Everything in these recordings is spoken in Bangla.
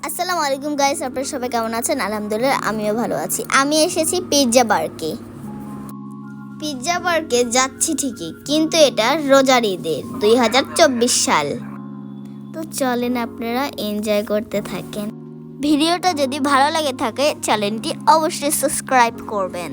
আসসালামু আলাইকুম গাইস, আপনারা সবাই কেমন আছেন? আলহামদুলিল্লাহ আমিও ভালো আছি। আমি এসেছি পিৎজা বারকে যাচ্ছি ঠিকই, কিন্তু এটা রোজার ঈদের 2024 সাল। তো চলেন আপনারা এনজয় করতে থাকেন। ভিডিওটা যদি ভালো লাগে থাকে চ্যানেলটি অবশ্যই সাবস্ক্রাইব করবেন।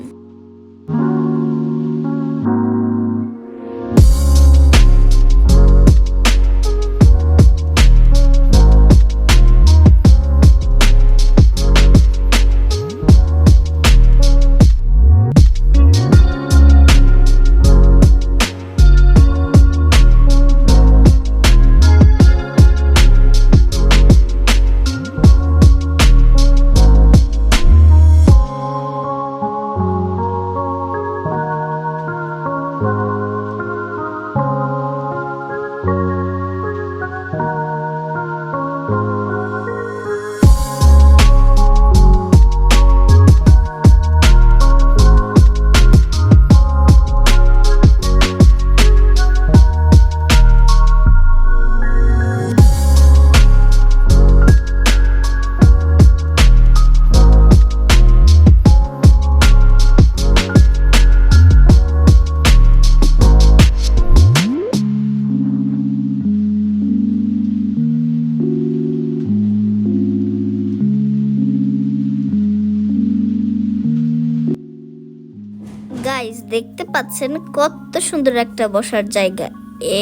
গাইস, দেখতে পাচ্ছেন কত সুন্দর একটা বসার জায়গা।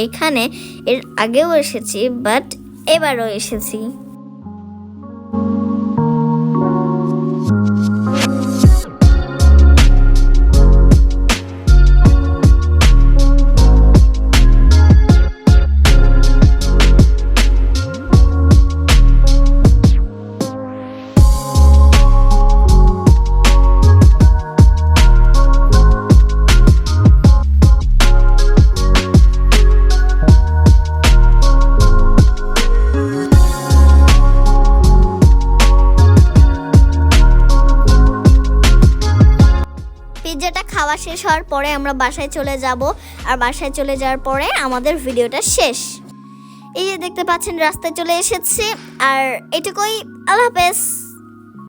এখানে এর আগেও এসেছি, বাট এবারও এসেছি। পিৎজাটা খাওয়া শেষ হওয়ার পরে আমরা বাসায় চলে যাব, আর বাসায় চলে যাওয়ার পরে আমাদের ভিডিওটা শেষ। এই যে দেখতে পাচ্ছেন রাস্তায় চলে এসেছি, আর এটুকুই। আল্লাহ হাফেজ।